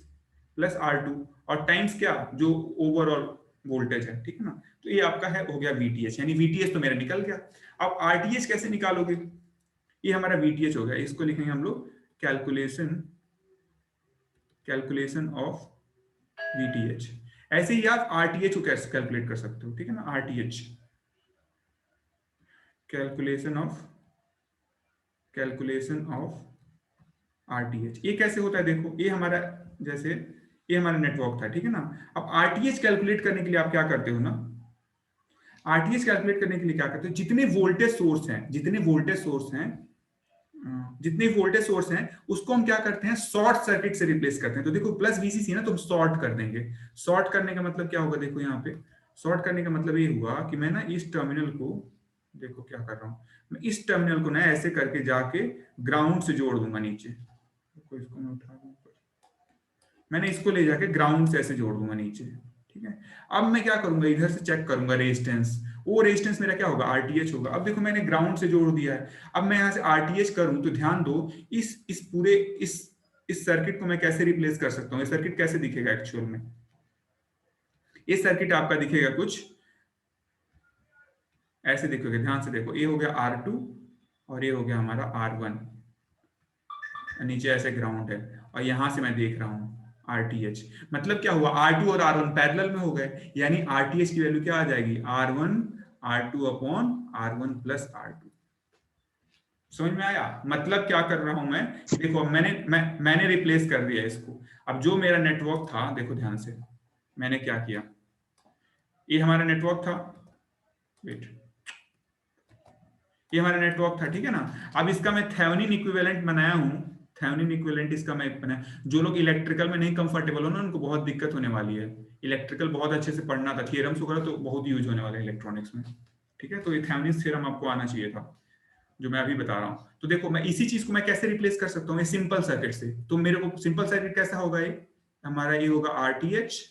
प्लस R2, और टाइम्स क्या, जो ओवरऑल वोल्टेज है। ठीक है ना। तो ये आपका है, हो गया वीटीएच, यानी वीटीएच तो मेरा निकल गया। अब आरटीएच कैसे निकालोगे, ये हमारा वीटीएच हो गया, इसको लिखेंगे हम लोग कैलकुलेशन ऑफ वीटीएच। ऐसे ही आप आरटीएच को कैसे कैलकुलेट कर सकते हो। ठीक है ना, आरटीएच कैलकुलेशन ऑफ आरटीएच, ये कैसे होता है, देखो ये हमारा, जैसे ये हमारा नेटवर्क था। ठीक है ना। अब आरटीएच कैलकुलेट करने के लिए आप क्या करते हो ना, आरटीएच कैलकुलेट करने के लिए क्या करते हो, जितने वोल्टेज सोर्स हैं, उसको हम क्या करते हैं, शॉर्ट सर्किट से रिप्लेस करते हैं। तो देखो प्लस वीसीसी ना, तो हम शॉर्ट कर देंगे। शॉर्ट करने का मतलब क्या होगा, देखो यहाँ पे शॉर्ट करने का मतलब ये हुआ कि मैं ना इस टर्मिनल को, देखो क्या कर रहा हूं, मैं इस टर्मिनल को ना ऐसे करके जाके ग्राउंड से जोड़ दूंगा नीचे। इसको मैं उठा दूं, मैंने इसको ले जाके ग्राउंड से ऐसे जोड़ दूंगा नीचे। ठीक है। अब मैं क्या करूंगा, इधर से चेक करूंगा रेजिस्टेंस, वो रेजिस्टेंस मेरा क्या होगा, आरटीएच होगा। अब देखो मैंने ग्राउंड से जोड़ दिया है, अब मैं यहाँ से आरटीएच करूं तो ध्यान दो, इस पूरे इस सर्किट को मैं कैसे रिप्लेस कर सकता हूँ, ये सर्किट कैसे दिखेगा एक्चुअल में, ये सर्किट आपका दिखेगा कुछ ऐसे दिखेगा। ध्यान से देखो, ये हो गया R2 और ये हो गया हमारा R1, नीचे ऐसे ग्राउंड है, और यहां से मैं देख रहा हूं आरटीएच। मतलब क्या हुआ, R2 और R1 पैरेलल में हो गए, यानी आरटीएच की वैल्यू क्या आ जाएगी, R1 R2 upon R1 plus R2। समझ में आया, मतलब क्या कर रहा हूं मैं, देखो मैंने रिप्लेस कर दिया इसको। अब जो मेरा नेटवर्क था, देखो ध्यान से, मैंने क्या किया, ये हमारा नेटवर्क था, वेट, ये हमारा नेटवर्क था। ठीक है ना। अब इसका मैं थेवेनिन इक्विवेलेंट बनाया हूं, थेवेनिन इक्विवेलेंट इसका मैं बनाया। जो लोग इलेक्ट्रिकल में नहीं कंफर्टेबल हो ना, उनको बहुत दिक्कत होने वाली है। इलेक्ट्रिकल बहुत अच्छे से पढ़ना था, थियरम्स वगैरह तो बहुत यूज होने वाले हैं इलेक्ट्रॉनिक्स में। ठीक है। तो ये थेवेनिन थ्योरम आपको आना चाहिए था, जो मैं अभी बता रहा हूं। तो देखो मैं इसी चीज को मैं कैसे रिप्लेस कर सकता हूँ, सिंपल सर्किट से। तो मेरे को सिंपल सर्किट कैसा होगा, ये हमारा ये होगा आरटीएच,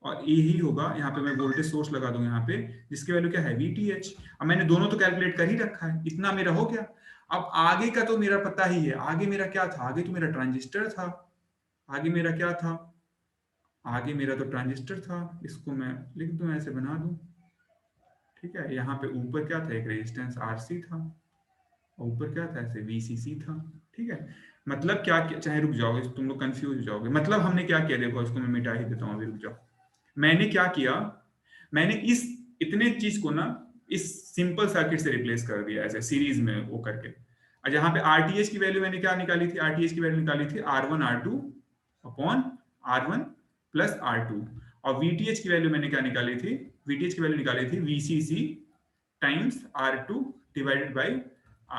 और ये ही होगा, यहाँ पे मैं वोल्टेज सोर्स लगा दूं यहाँ पे, जिसकी वैल्यू क्या है, वीटीएच। अब मैंने दोनों तो कैलकुलेट कर ही रखा है, इतना मेरा हो गया। अब आगे का तो मेरा पता ही है, आगे मेरा क्या था, आगे तो मेरा ट्रांजिस्टर था, आगे मेरा क्या था, आगे मेरा तो ट्रांजिस्टर था। इसको मैं लिख दूं, ऐसे बना दूं। ठीक है। यहाँ पे ऊपर क्या था, एक रेजिस्टेंस आरसी था, और ऊपर क्या था, ऐसे वीसीसी था। ठीक है। मतलब क्या, चाहे रुक जाओगे तुम लोग, कंफ्यूज हो जाओगे। मतलब हमने क्या किया, देखो इसको मैं मिटा ही देता हूँ अभी, रुक जाओ। मैंने क्या किया, मैंने इस इतने चीज को ना इस सिंपल सर्किट से रिप्लेस कर दिया ऐसे सीरीज में वो करके। और जहां पे आरटीएच की वैल्यू मैंने क्या निकाली थी, आरटीएच की वैल्यू निकाली थी R1 R2 upon R1 plus R2, और वीटीएच की वैल्यू मैंने क्या निकाली थी, वीटीएच की वैल्यू निकाली थी VCC times R2 divided by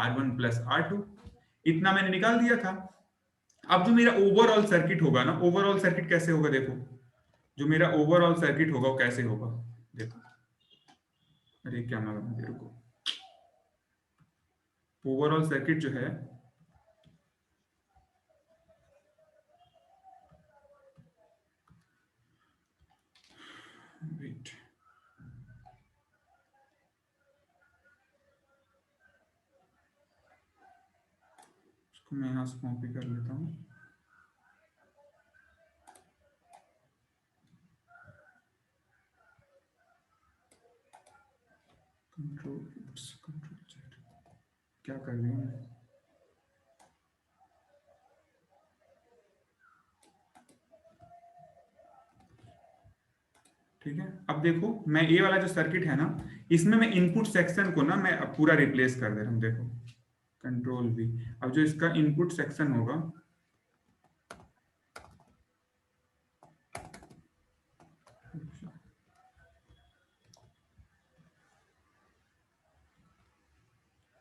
R1 plus R2। इतना मैंने निकाल दिया था। अब जो मेरा ओवरऑल सर्किट होगा ना, ओवरऑल सर्किट कैसे होगा देखो, जो मेरा ओवरऑल सर्किट होगा वो कैसे होगा देखो। अरे क्या मैं मेरे को ओवरऑल सर्किट जो है वेट, इसको मैं यहां से कॉपी कर लेता हूं। कंट्रोल क्या कर रही हूँ, ठीक है। अब देखो मैं ये वाला जो सर्किट है ना, इसमें मैं इनपुट सेक्शन को ना मैं अब पूरा रिप्लेस कर दे रहा हूँ, देखो कंट्रोल V। अब जो इसका इनपुट सेक्शन होगा,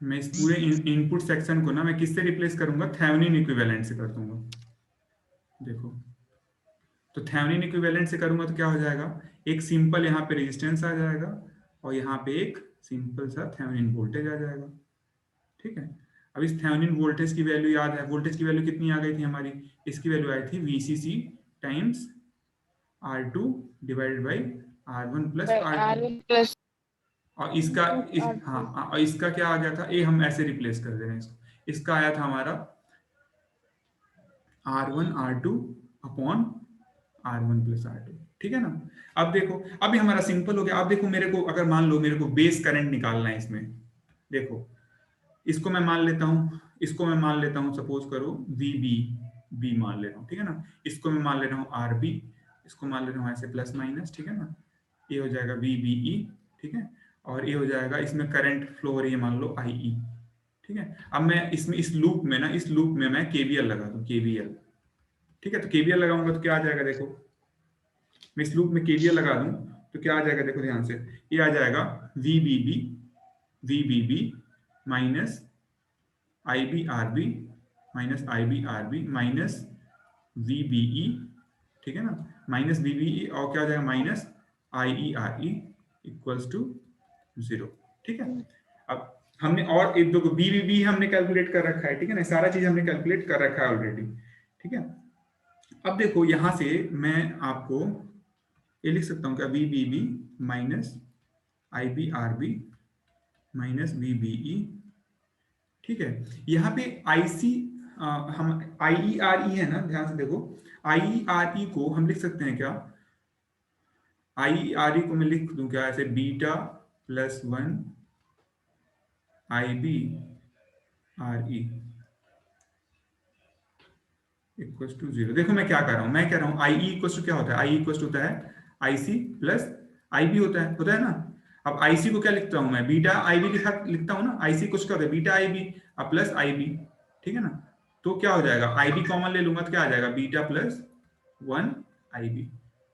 मैं इस पूरे इनपुट सेक्शन को ना मैं किससे रिप्लेस करूंगा, थेवेनिन इक्विवेलेंट से कर दूंगा। देखो तो थेवेनिन इक्विवेलेंट से करूंगा तो क्या हो जाएगा, एक सिंपल यहाँ पे रेजिस्टेंस आ जाएगा और यहाँ पे एक सिंपल सा थेवेनिन वोल्टेज आ जाएगा, ठीक है। अब इस थेवेनिन वोल्टेज की वैल्यू याद है, वोल्टेज की वैल्यू कितनी आ गई थी हमारी, इसकी वैल्यू आई थी VCC times R2 divided by R1 plus R2। R1 plus और इसका हाँ, और इसका क्या आ गया था, ये हम ऐसे रिप्लेस कर दे रहे हैं इसको, इसका आया था हमारा R1 R2 upon R1 plus R2, ठीक है ना। अब देखो अभी हमारा सिंपल हो गया। अब देखो मेरे को अगर मान लो मेरे को बेस करंट निकालना है इसमें, देखो इसको मैं मान लेता हूँ, इसको मैं मान लेता हूँ सपोज करो VB मान ले रहा हूँ, ठीक है ना। इसको मैं मान ले रहा हूँ RB, इसको मान ले रहा हूँ ऐसे प्लस माइनस, ठीक है ना। ये हो जाएगा VBE, ठीक है। और ये हो जाएगा, इसमें करंट फ्लो हो रही है मान लो IE, ठीक है। अब मैं इसमें इस लूप में ना, इस लूप में मैं KVL लगा दूं, KVL, ठीक है। तो KVL लगाऊंगा तो क्या आ जाएगा, देखो मैं इस लूप में KVL लगा दूं तो क्या आ जाएगा, देखो ध्यान से, ये आ जाएगा VBB minus IBRB minus IBRB minus VBE, ठीक है ना, माइनस VBE, और क्या हो जाएगा माइनस IERE इक्वल्स टू 0, ठीक है। अब हमने और एक दो BBB हमने कैलकुलेट कर रखा है, ठीक है ना, सारा चीज हमने कैलकुलेट कर रखा है ऑलरेडी, ठीक है। अब देखो यहां से मैं आपको ये लिख सकता हूं क्या, VBB minus IBRB minus VBE, ठीक है। यहाँ पे IC हम IERE है ना, ध्यान से देखो, IERE को हम लिख सकते हैं क्या, IERE को मैं लिख दूं क्या ऐसे, beta plus 1 IBRE equals to 0। देखो मैं क्या कर रहा हूं, मैं कह रहा हूं IE इक्वल्स टू क्या होता है, IE इक्वल्स टू होता है IC प्लस IB होता है ना। अब IC को क्या लिखता हूं मैं, बीटा IB के साथ लिखता हूं ना, IC कुछ क्या होता है, बीटा IB अब प्लस IB, ठीक है ना। तो क्या हो जाएगा, IB कॉमन ले लूंगा तो क्या आ जाएगा, बीटा प्लस 1 IB।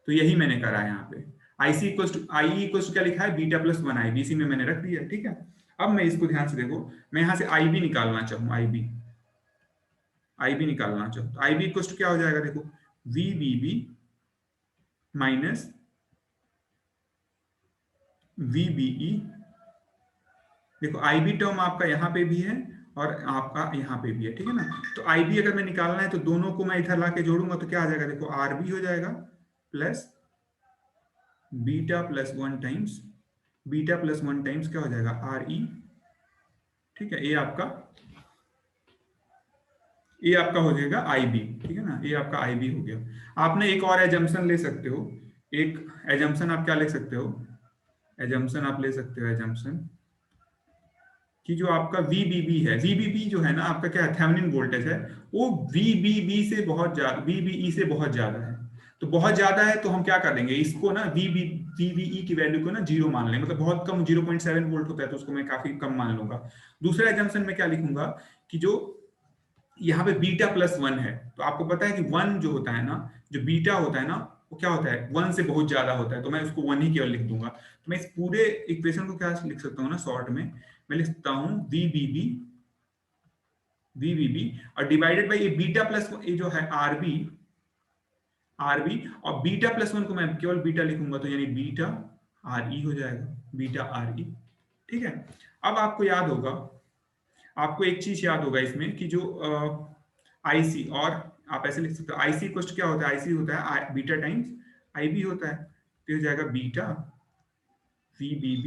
तो यही मैंने करा है यहाँ पे, IC equals to IE equals to क्या लिखा है, बीटा प्लस 1 IB, इसी में मैंने रख दिया, ठीक है। अब मैं इसको ध्यान से देखो, मैं यहाँ से IB निकालना चाहूँ, IB निकालना चाहूँ तो IB इक्वल्स टू क्या हो जाएगा, देखो VBB माइनस VBE, देखो IB टर्म आपका यहाँ पे भी है और आपका यहाँ पे भी है, ठीक है ना। तो IB अगर मैं निकालना है तो दोनों को मैं इधर लाके जोड़ूंगा तो क्या आ जाएगा, देखो RB हो जाएगा plus beta plus 1 times, beta plus 1 times क्या हो जाएगा RE, ठीक है। ये आपका हो जाएगा IB, ठीक है ना, ये आपका IB हो गया। आपने एक और एजम्पशन ले सकते हो, एक एजम्पशन आप क्या ले सकते हो, एजम्पशन आप ले सकते हो, एजम्पशन कि जो आपका VBB है, VBB जो है ना आपका क्या है, थेवेनिन वोल्टेज है, वो VBB से बहुत ज्यादा, VBE से बहुत ज्यादा है। तो बहुत ज्यादा है तो हम क्या कर देंगे, इसको ना VBE की वैल्यू को ना 0 मान लें, मतलब बहुत कम 0.7 वोल्ट होता है तो उसको मैं काफी कम मान लूंगा। दूसरा एग्जाम्पल में क्या लिखूंगा कि जो यहाँ पे बीटा प्लस 1 है, तो आपको पता है कि 1 जो होता है ना, जो बीटा होता है ना, वो क्या होता है 1 से बहुत ज्यादा होता है, तो मैं उसको 1 ही केवल लिख दूंगा। तो मैं इस पूरे इक्वेशन को क्या लिख सकता हूँ ना, शॉर्ट में मैं लिख सकता हूँ VBB और डिवाइडेड बाई ये बीटा प्लस ये जो है RB और बीटा प्लस 1 को मैं केवल बीटा लिखूंगा, तो यानी बीटा RE हो जाएगा, बीटा RE। ठीक है, अब आपको याद होगा, आपको एक चीज याद होगा इसमें कि जो आईसी, और आप ऐसे लिख सकते हो आईसी इक्वल क्या होता है, आईसी होता है बीटा टाइम्स आईबी होता है, तो हो जाएगा beta VBB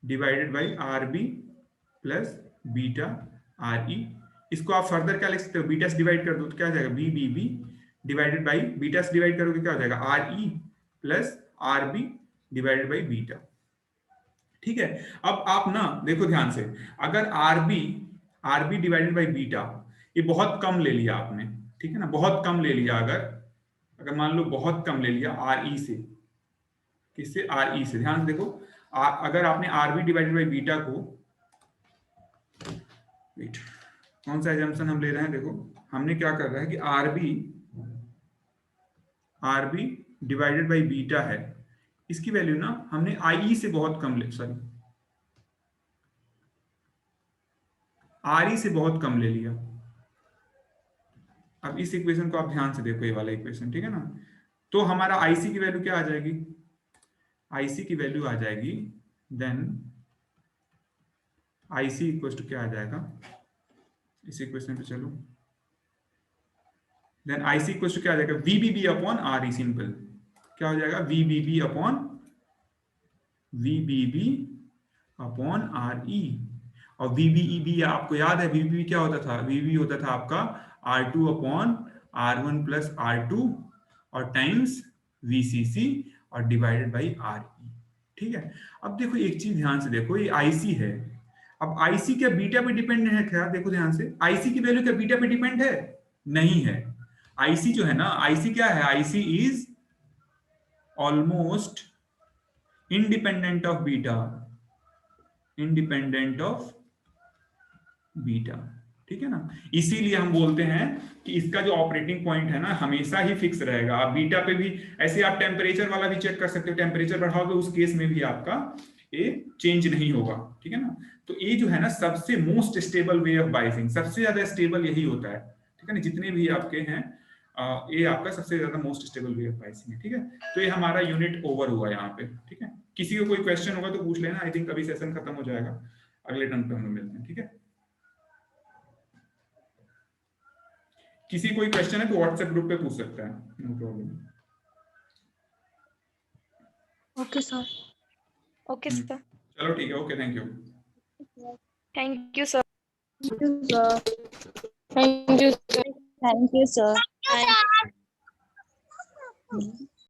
divided by RB plus beta RE। इसको आप फर्दर क्या लिख सकते हो, बीटा से डिवाइड कर दो तो क्या हो जाएगा VBB डिवाइडेड बाई, बीटा से डिवाइड करोगे क्या हो जाएगा RE plus RB divided by beta. ठीक है, अब आप ना देखो ध्यान से, अगर RB डिवाइडेड बाई बीटा ये बहुत कम ले लिया आपने, ठीक है ना, बहुत कम ले लिया, अगर मान लो बहुत कम ले लिया RE से, किससे, RE से, ध्यान से देखो, अगर आपने RB डिवाइडेड बाई बीटा को, वेट, कौन सा एजम्पशन हम ले रहे हैं, देखो हमने क्या कर रहा है कि RB डिवाइडेड बाई बीटा है, इसकी वैल्यू ना हमने IE से बहुत कम ले, सॉरी RE से बहुत कम ले लिया। अब इस इक्वेशन को आप ध्यान से देखो, ये वाला इक्वेशन, ठीक है ना, तो हमारा IC की वैल्यू क्या आ जाएगी, IC की वैल्यू आ जाएगी, देन IC इक्वल टू क्या आ जाएगा, इस इक्वेशन पे चलो, देन IC इक्वल टू क्या आ जाएगा, VBB अपॉन RE, सिंपल, क्या हो जाएगा VBB अपॉन RE। और VBEB आपको याद है, VBB क्या होता था, VBB होता था आपका R2 upon R1 plus R2 और टाइम्स VCC और डिवाइडेड बाई RE। ठीक है, अब देखो एक चीज ध्यान से देखो, ये IC है, अब IC क्या बीटा पे डिपेंड है क्या, देखो ध्यान से, IC की वैल्यू क्या बीटा पे डिपेंड है, नहीं है। IC जो है ना, IC क्या है, IC is almost independent of beta, independent of beta, ठीक है ना, इसीलिए हम बोलते हैं कि इसका जो ऑपरेटिंग पॉइंट है ना हमेशा ही फिक्स रहेगा। आप बीटा पे भी ऐसे आप टेम्परेचर वाला भी चेक कर सकते हो, टेम्परेचर बढ़ाओगे उस केस में भी आपका ये चेंज नहीं होगा, ठीक है ना। तो ये जो है ना सबसे most stable way of biasing, सबसे ज्यादा स्टेबल यही होता है, ठीक है ना, जितने भी आपके हैं ये आपका सबसे ज्यादा most stable way of biasing है, ठीक है। तो ये हमारा यूनिट ओवर हुआ यहाँ पे, ठीक है। किसी को कोई क्वेश्चन होगा तो पूछ लेना, आई थिंक अभी सेशन खत्म हो जाएगा, अगले टर्म पे हम लोग मिलते हैं, ठीक है। किसी कोई क्वेश्चन है तो व्हाट्सएप ग्रुप पे पूछ सकता है, no problem. Okay sir. Okay sir. चलो ठीक है, okay, thank you. Thank you sir. Thank you, sir. Thank you sir.